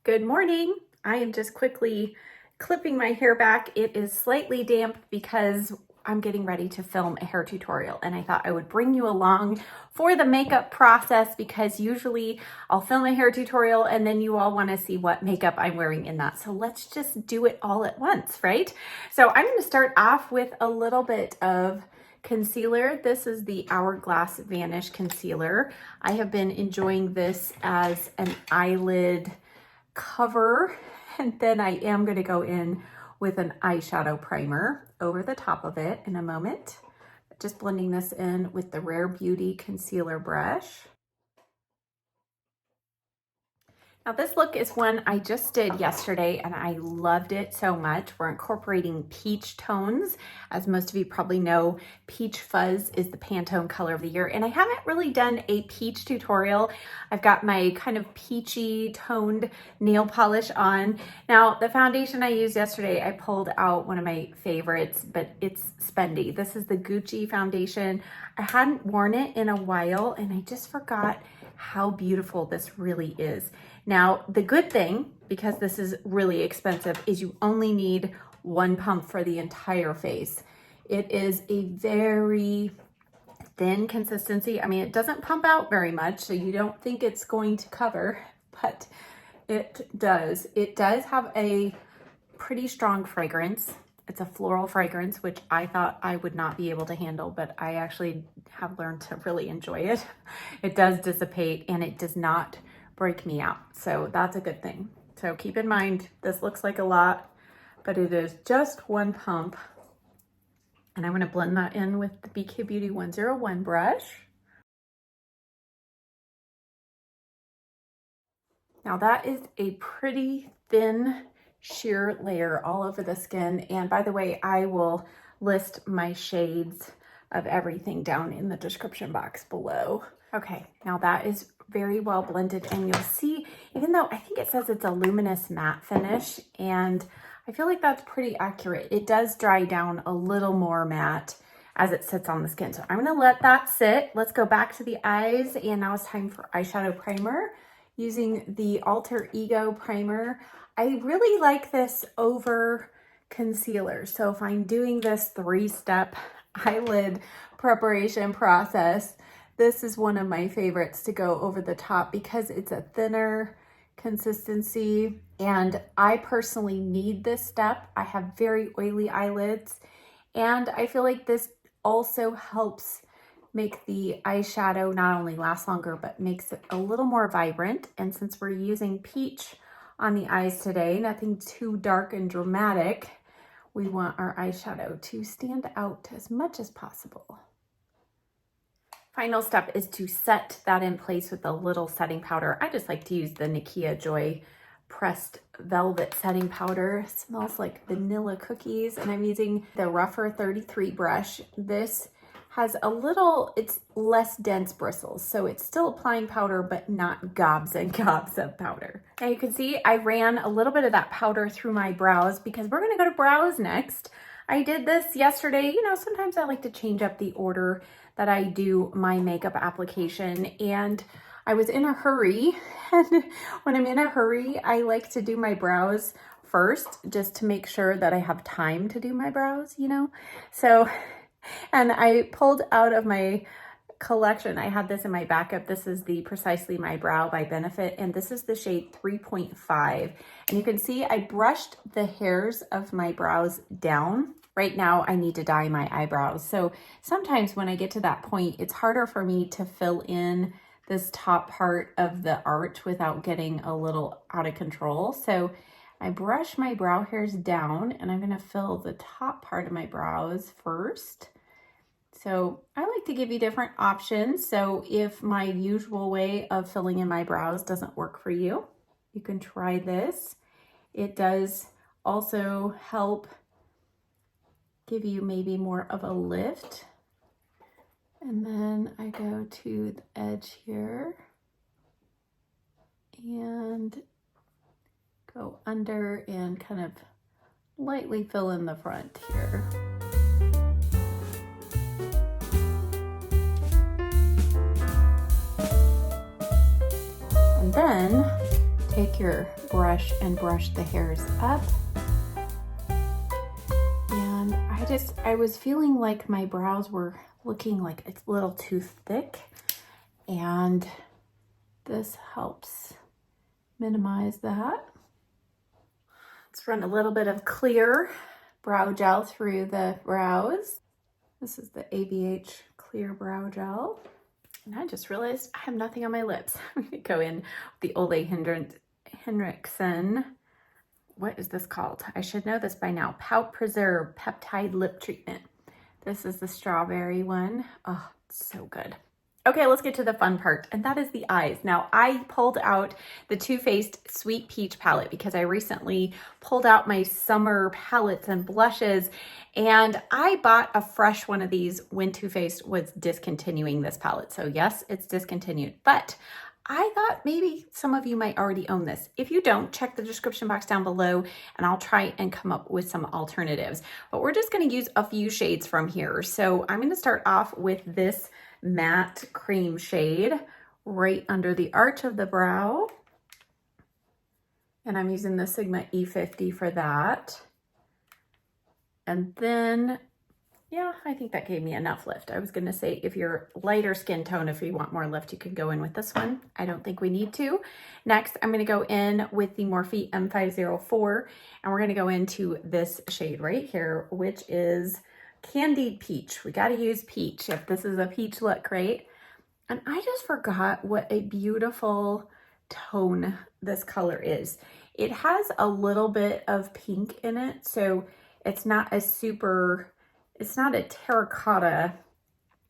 Good morning. I am just quickly clipping my hair back. It is slightly damp because I'm getting ready to film a hair tutorial, and I thought I would bring you along for the makeup process because usually I'll film a hair tutorial and then you all want to see what makeup I'm wearing in that. So let's just do it all at once, right? So I'm going to start off with a little bit of concealer. This is the Hourglass Vanish Concealer. I have been enjoying this as an eyelid cover, and then I am going to go in with an eyeshadow primer over the top of it in a moment. Just blending this in with the Rare Beauty concealer brush. Now this look is one I just did yesterday and I loved it so much. We're incorporating peach tones. As most of you probably know, Peach Fuzz is the Pantone color of the year, and I haven't really done a peach tutorial. I've got my kind of peachy toned nail polish on. Now the foundation I used yesterday, I pulled out one of my favorites, but it's spendy. This is the Gucci foundation. I hadn't worn it in a while and I just forgot how beautiful this really is. Now, the good thing, because this is really expensive, is you only need one pump for the entire face. It is a very thin consistency. I mean, it doesn't pump out very much, so you don't think it's going to cover, but it does. It does have a pretty strong fragrance. It's a floral fragrance, which I thought I would not be able to handle, but I actually have learned to really enjoy it. It does dissipate and it does not break me out. So that's a good thing. So keep in mind, this looks like a lot, but it is just one pump. And I'm going to blend that in with the BK Beauty 101 brush. Now that is a pretty thin sheer layer all over the skin. And by the way, I will list my shades of everything down in the description box below. Okay, now that is very well blended, and you'll see, even though I think it says it's a luminous matte finish, and I feel like that's pretty accurate, it does dry down a little more matte as it sits on the skin. So I'm gonna let that sit. Let's go back to the eyes, and now it's time for eyeshadow primer using the Alter Ego primer. I really like this over concealer. So if I'm doing this 3-step eyelid preparation process, this is one of my favorites to go over the top because it's a thinner consistency, and I personally need this step. I have very oily eyelids, and I feel like this also helps make the eyeshadow not only last longer, but makes it a little more vibrant. And since we're using peach on the eyes today, nothing too dark and dramatic, we want our eyeshadow to stand out as much as possible. Final step is to set that in place with a little setting powder. I just like to use the Nakia Joy Pressed Velvet Setting Powder. It smells like vanilla cookies, and I'm using the Rougher 33 brush. This has a little, it's less dense bristles, so it's still applying powder, but not gobs and gobs of powder. Now you can see I ran a little bit of that powder through my brows because we're gonna go to brows next. I did this yesterday. You know, sometimes I like to change up the order that I do my makeup application, and I was in a hurry, and when I'm in a hurry, I like to do my brows first just to make sure that I have time to do my brows, you know? So, and I pulled out of my collection, I had this in my backup. This is the Precisely My Brow by Benefit, and this is the shade 3.5. And you can see I brushed the hairs of my brows down. Right now, I need to dye my eyebrows. So sometimes when I get to that point, it's harder for me to fill in this top part of the arch without getting a little out of control. So I brush my brow hairs down, and I'm gonna fill the top part of my brows first. So I like to give you different options. So if my usual way of filling in my brows doesn't work for you, you can try this. It does also help give you maybe more of a lift. And then I go to the edge here and go under and kind of lightly fill in the front here. And then take your brush and brush the hairs up. And I was feeling like my brows were looking like it's a little too thick, and this helps minimize that. Let's run a little bit of clear brow gel through the brows. This is the ABH Clear Brow Gel. And I just realized I have nothing on my lips. I'm gonna go in with the Ole Henriksen. What is this called? I should know this by now. Pout Preserve Peptide Lip Treatment. This is the strawberry one. Oh, it's so good. Okay, let's get to the fun part, and that is the eyes. Now, I pulled out the Too Faced Sweet Peach palette because I recently pulled out my summer palettes and blushes, and I bought a fresh one of these when Too Faced was discontinuing this palette. So yes, it's discontinued, but I thought maybe some of you might already own this. If you don't, check the description box down below and I'll try and come up with some alternatives. But we're just gonna use a few shades from here. So I'm gonna start off with this matte cream shade right under the arch of the brow. And I'm using the Sigma E50 for that. And then, yeah, I think that gave me enough lift. I was gonna say, if you're lighter skin tone, if you want more lift, you could go in with this one. I don't think we need to. Next, I'm gonna go in with the Morphe M504, and we're gonna go into this shade right here, which is Candied Peach. We gotta use peach if this is a peach look, right? And I just forgot what a beautiful tone this color is. It has a little bit of pink in it, so it's not a super, it's not a terracotta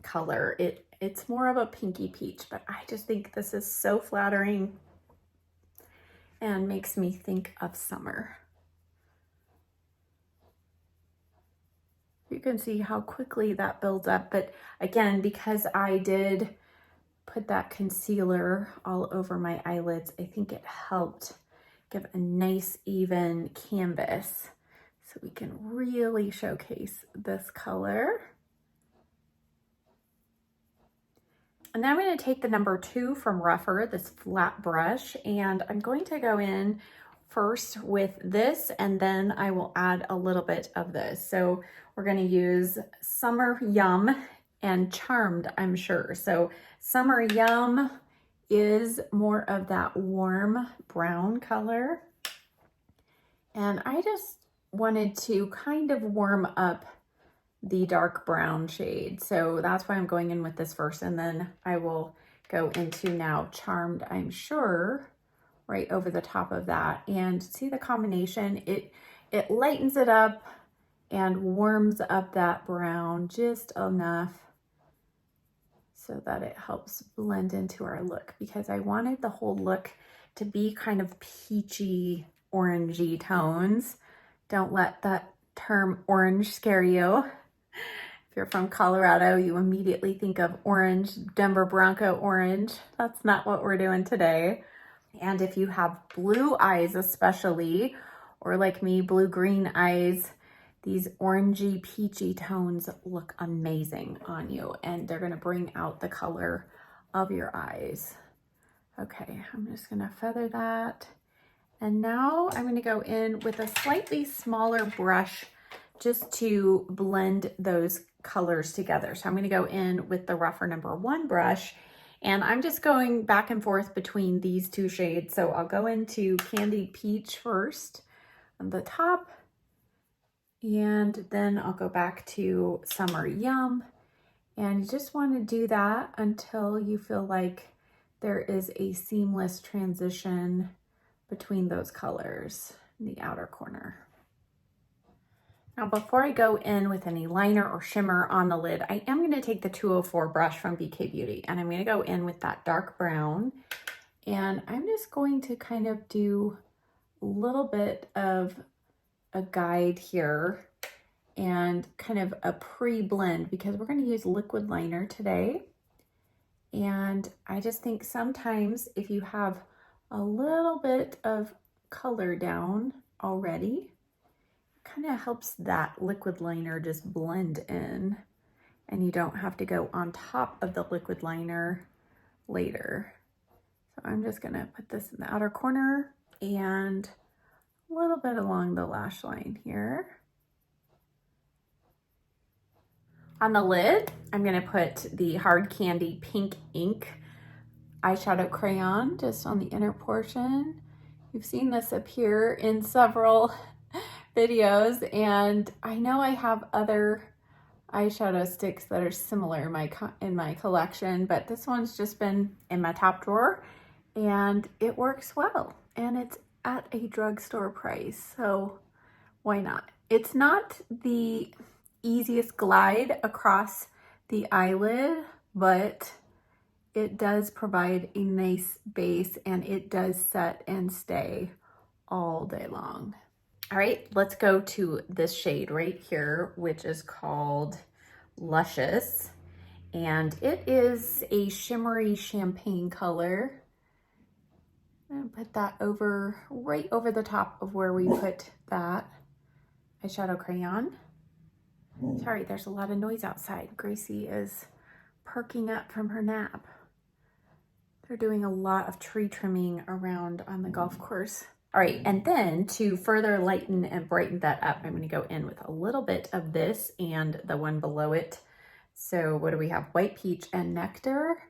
color. It's more of a pinky peach, but I just think this is so flattering and makes me think of summer. You can see how quickly that builds up, but again, because I did put that concealer all over my eyelids, I think it helped give a nice even canvas so we can really showcase this color. And now I'm going to take the number 2 from Rougher, this flat brush, and I'm going to go in first with this, and then I will add a little bit of this. So we're going to use Summer Yum and Charmed, I'm sure. So Summer Yum is more of that warm brown color. And I just wanted to kind of warm up the dark brown shade. So that's why I'm going in with this first, and then I will go into now Charmed, I'm sure, right over the top of that. And see the combination? It lightens it up and warms up that brown just enough so that it helps blend into our look, because I wanted the whole look to be kind of peachy, orangey tones. Don't let that term orange scare you. If you're from Colorado, you immediately think of orange, Denver Bronco orange. That's not what we're doing today. And if you have blue eyes especially, or like me, blue-green eyes, these orangey, peachy tones look amazing on you, and they're gonna bring out the color of your eyes. Okay, I'm just gonna feather that. And now I'm gonna go in with a slightly smaller brush just to blend those colors together. So I'm gonna go in with the Rougher number 1 brush, and I'm just going back and forth between these 2 shades. So I'll go into Candied Peach first on the top, and then I'll go back to Summer Yum. And you just wanna do that until you feel like there is a seamless transition between those colors in the outer corner. Now, before I go in with any liner or shimmer on the lid, I am going to take the 204 brush from BK Beauty, and I'm going to go in with that dark brown, and I'm just going to kind of do a little bit of a guide here and kind of a pre-blend, because we're going to use liquid liner today. And I just think sometimes if you have a little bit of color down already, kind of helps that liquid liner just blend in, and you don't have to go on top of the liquid liner later. So I'm just gonna put this in the outer corner and a little bit along the lash line here. On the lid, I'm gonna put the Hard Candy Pink Ink eyeshadow crayon just on the inner portion. You've seen this appear in several videos, and I know I have other eyeshadow sticks that are similar in my collection, but this one's just been in my top drawer and it works well, and it's at a drugstore price, so why not? It's not the easiest glide across the eyelid, but it does provide a nice base, and it does set and stay all day long. All right, let's go to this shade right here, which is called Luscious. And it is a shimmery champagne color. I'm gonna put that right over the top of where we put that eyeshadow crayon. Sorry, there's a lot of noise outside. Gracie is perking up from her nap. They're doing a lot of tree trimming around on the golf course. All right, and then to further lighten and brighten that up, I'm gonna go in with a little bit of this and the one below it. So what do we have? White Peach and Nectar.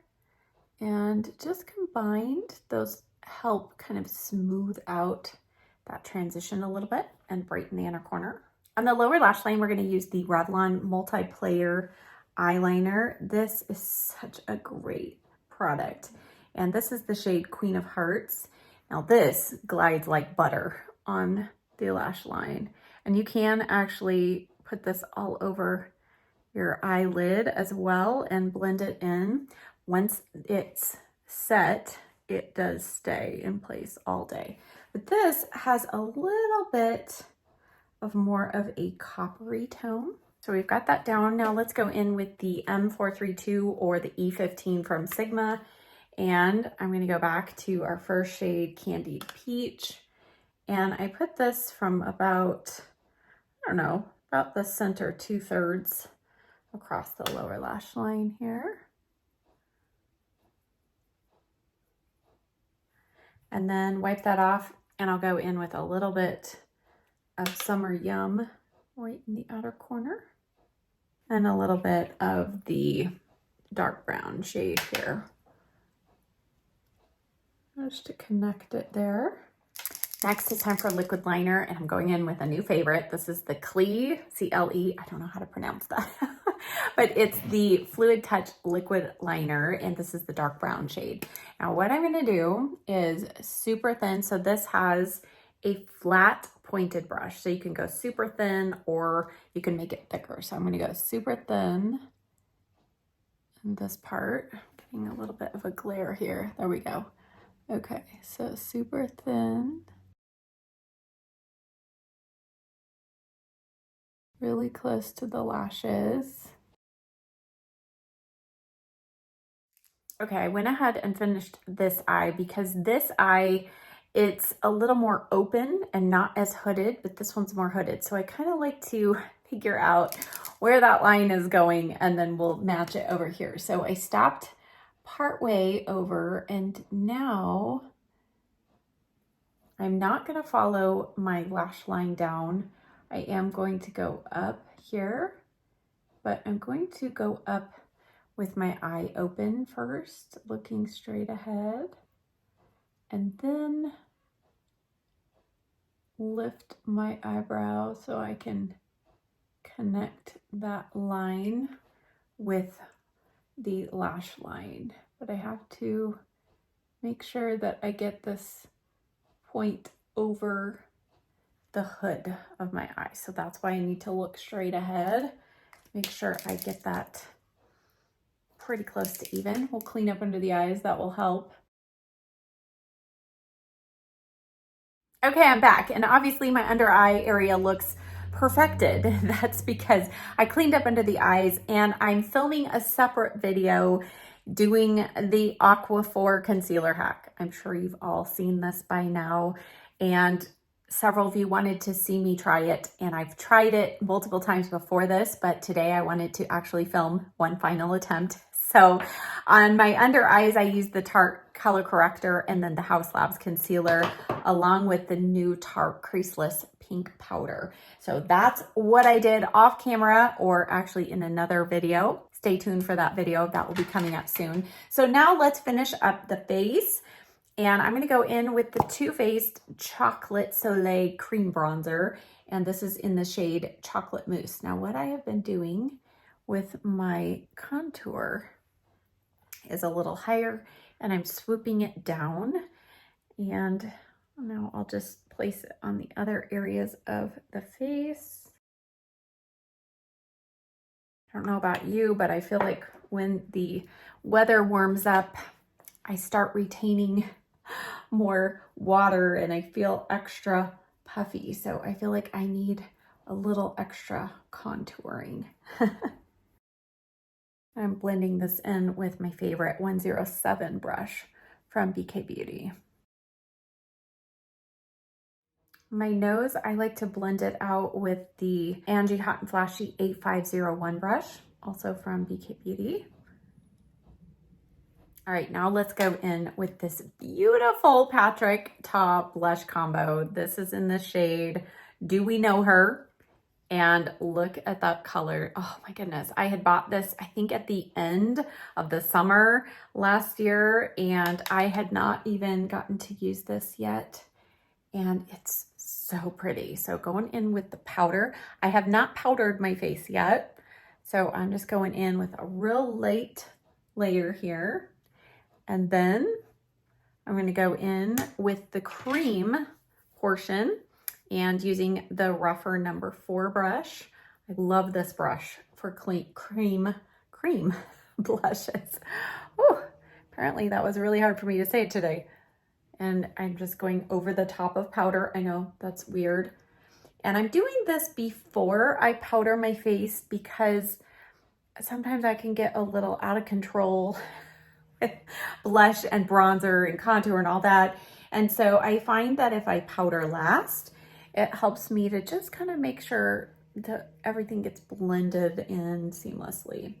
And just combined, those help kind of smooth out that transition a little bit and brighten the inner corner. On the lower lash line, we're gonna use the Revlon Multiplayer Eyeliner. This is such a great product. And this is the shade Queen of Hearts. Now this glides like butter on the lash line. And you can actually put this all over your eyelid as well and blend it in. Once it's set, it does stay in place all day. But this has a little bit of more of a coppery tone. So we've got that down. Now let's go in with the M432 or the E15 from Sigma. And I'm gonna go back to our first shade, Candied Peach. And I put this from about, I don't know, about the center 2/3 across the lower lash line here. And then wipe that off, and I'll go in with a little bit of Summer Yum right in the outer corner. And a little bit of the dark brown shade here, just to connect it there. Next, it's time for liquid liner, and I'm going in with a new favorite. This is the Clee, C-L-E, I don't know how to pronounce that, but it's the Fluid Touch liquid liner, and this is the dark brown shade. Now, what I'm gonna do is super thin, so this has a flat pointed brush, so you can go super thin or you can make it thicker. So I'm gonna go super thin in this part, getting a little bit of a glare here. There we go. Okay, so super thin. Really close to the lashes. Okay, I went ahead and finished this eye because this eye, it's a little more open and not as hooded, but this one's more hooded. So I kind of like to figure out where that line is going, and then we'll match it over here. So I stopped partway over, and now I'm not gonna follow my lash line down. I am going to go up here, but I'm going to go up with my eye open first, looking straight ahead, and then lift my eyebrow so I can connect that line with the lash line. But I have to make sure that I get this point over the hood of my eye. So that's why I need to look straight ahead. Make sure I get that pretty close to even. We'll clean up under the eyes, that will help. Okay, I'm back, and obviously my under eye area looks perfected. That's because I cleaned up under the eyes, and I'm filming a separate video doing the Aquaphor concealer hack. I'm sure you've all seen this by now, and several of you wanted to see me try it, and I've tried it multiple times before this, but today I wanted to actually film one final attempt. So on my under eyes, I used the Tarte color corrector and then the House Labs concealer along with the new Tarte creaseless pink powder. So that's what I did off camera, or actually in another video. Stay tuned for that video. That will be coming up soon. So now let's finish up the face. And I'm going to go in with the Too Faced Chocolate Soleil Cream Bronzer. And this is in the shade Chocolate Mousse. Now what I have been doing with my contour is a little higher, and I'm swooping it down. And now I'll just place it on the other areas of the face. I don't know about you, but I feel like when the weather warms up, I start retaining more water and I feel extra puffy. So I feel like I need a little extra contouring. I'm blending this in with my favorite 107 brush from BK Beauty. My nose, I like to blend it out with the Angie Hot and Flashy 8501 brush, also from BK Beauty. All right, now let's go in with this beautiful Patrick Ta blush combo. This is in the shade Do We Know Her? And look at that color. Oh my goodness. I had bought this, I think at the end of the summer last year, and I had not even gotten to use this yet. And it's so pretty. So going in with the powder. I have not powdered my face yet. So I'm just going in with a real light layer here. And then I'm going to go in with the cream portion and using the rougher number 4 brush. I love this brush for cream blushes. Oh, apparently that was really hard for me to say it today. And I'm just going over the top of powder. I know that's weird. And I'm doing this before I powder my face because sometimes I can get a little out of control with blush and bronzer and contour and all that. And so I find that if I powder last, it helps me to just kind of make sure that everything gets blended in seamlessly.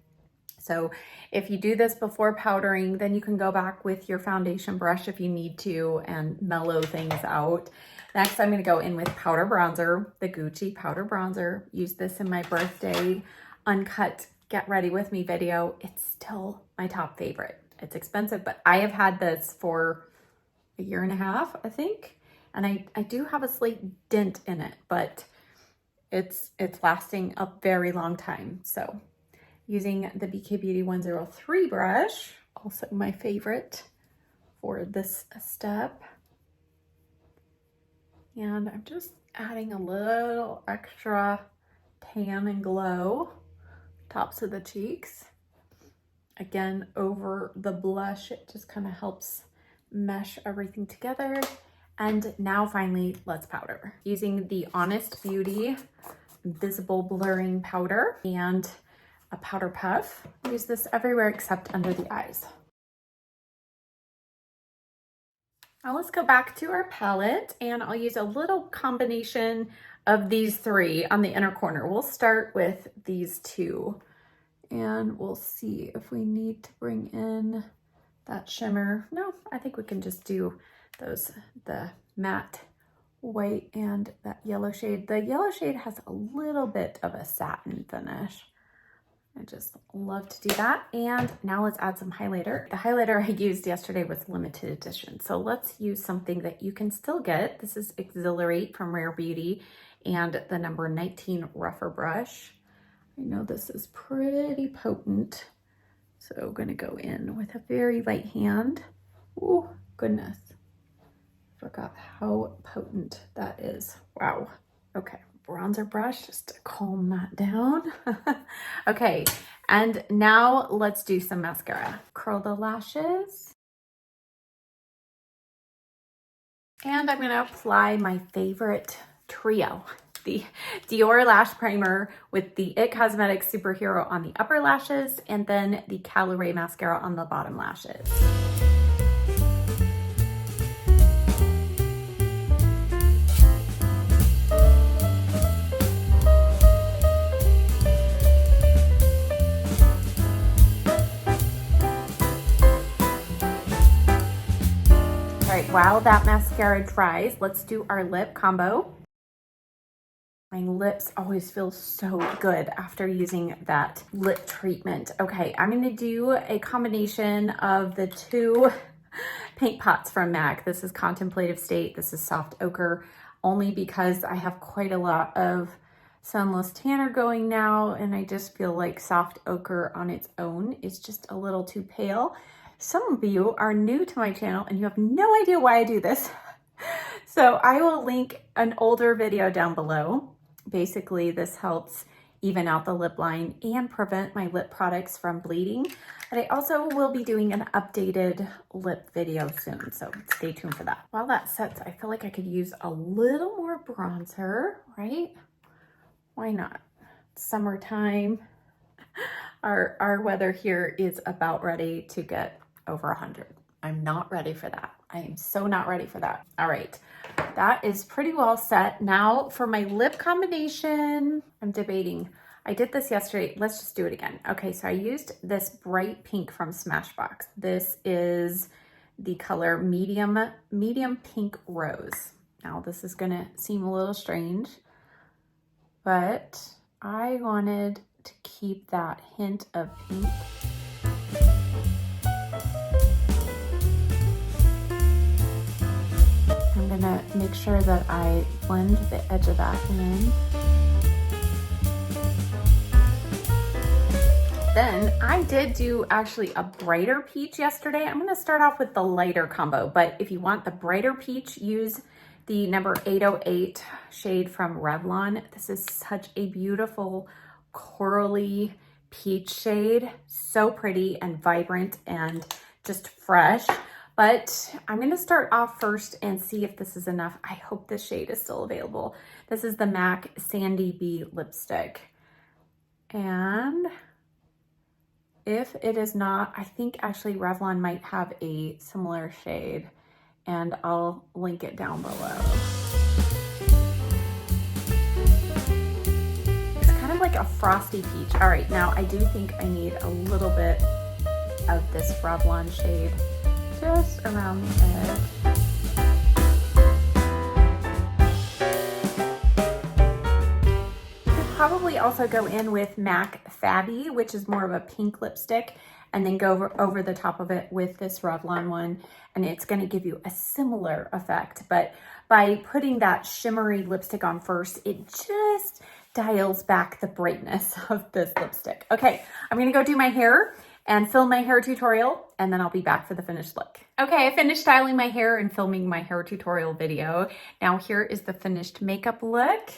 So if you do this before powdering, then you can go back with your foundation brush if you need to and mellow things out. Next, I'm going to go in with powder bronzer, the Gucci powder bronzer. Use this in my birthday uncut get ready with me video. It's still my top favorite. It's expensive, but I have had this for a year and a half, I think. And I do have a slight dent in it, but it's lasting a very long time. So using the BK Beauty 103 brush, also my favorite for this step. And I'm just adding a little extra tan and glow, tops of the cheeks. Again, over the blush, it just kind of helps mesh everything together. And now finally, let's powder. Using the Honest Beauty Visible Blurring Powder and a powder puff. Use this everywhere except under the eyes. Now let's go back to our palette and I'll use a little combination of these 3 on the inner corner. We'll start with these 2 and we'll see if we need to bring in that shimmer. No, I think we can just do those, the matte white and that yellow shade. The yellow shade has a little bit of a satin finish. I just love to do that. And now let's add some highlighter. The highlighter I used yesterday was limited edition. So let's use something that you can still get. This is Exhilarate from Rare Beauty and the number 19 rougher brush. I know this is pretty potent. So I'm gonna go in with a very light hand. Oh, goodness. Forgot how potent that is. Wow. Okay, bronzer brush just to calm that down. Okay, and now let's do some mascara. Curl the lashes. And I'm gonna apply my favorite trio, the Dior Lash Primer with the IT Cosmetics Superhero on the upper lashes and then the Calorie Mascara on the bottom lashes. while that mascara dries, let's do our lip combo. My lips always feel so good after using that lip treatment. Okay, I'm gonna do a combination of the two paint pots from MAC. This is Contemplative State, this is Soft Ochre, only because I have quite a lot of Sunless Tanner going now, and I just feel like Soft Ochre on its own is just a little too pale. Some of you are new to my channel and you have no idea why I do this. So I will link an older video down below. Basically, this helps even out the lip line and prevent my lip products from bleeding. But I also will be doing an updated lip video soon, so stay tuned for that. While that sets, I feel like I could use a little more bronzer, right? Why not? It's summertime. Our weather here is about ready to get over 100. I'm not ready for that. I am so not ready for that. All right, that is pretty well set. Now for my lip combination, I'm debating. I did this yesterday. Let's just do it again. Okay, so I used this bright pink from Smashbox. This is the color medium pink rose. Now this is gonna seem a little strange, but I wanted to keep that hint of pink. I'm gonna make sure that I blend the edge of that in. Then I did do actually a brighter peach yesterday. I'm gonna start off with the lighter combo, but if you want the brighter peach, use the number 808 shade from Revlon. This is such a beautiful corally peach shade. So pretty and vibrant and just fresh. But I'm gonna start off first and see if this is enough. I hope this shade is still available. This is the MAC Sandy Bee lipstick. And if it is not, I think actually Revlon might have a similar shade, and I'll link it down below. It's kind of like a frosty peach. All right, now I do think I need a little bit of this Revlon shade just around the edge. You could probably also go in with MAC Fabby, which is more of a pink lipstick, and then go over the top of it with this Revlon one, and it's gonna give you a similar effect. But by putting that shimmery lipstick on first, it just dials back the brightness of this lipstick. Okay, I'm gonna go do my hair and film my hair tutorial, and then I'll be back for the finished look. Okay, I finished styling my hair and filming my hair tutorial video. Now here is the finished makeup look.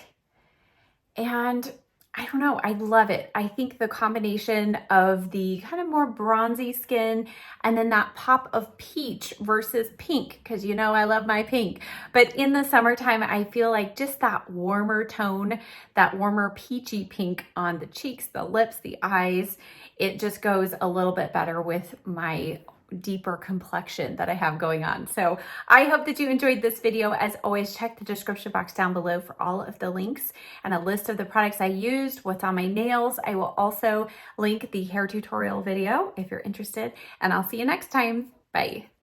And I don't know, I love it. I think the combination of the kind of more bronzy skin and then that pop of peach versus pink, because you know I love my pink. But in the summertime, I feel like just that warmer tone, that warmer peachy pink on the cheeks, the lips, the eyes, it just goes a little bit better with my deeper complexion that I have going on. So I hope that you enjoyed this video. As always, check the description box down below for all of the links and a list of the products I used, what's on my nails. I will also link the hair tutorial video if you're interested, and I'll see you next time. Bye.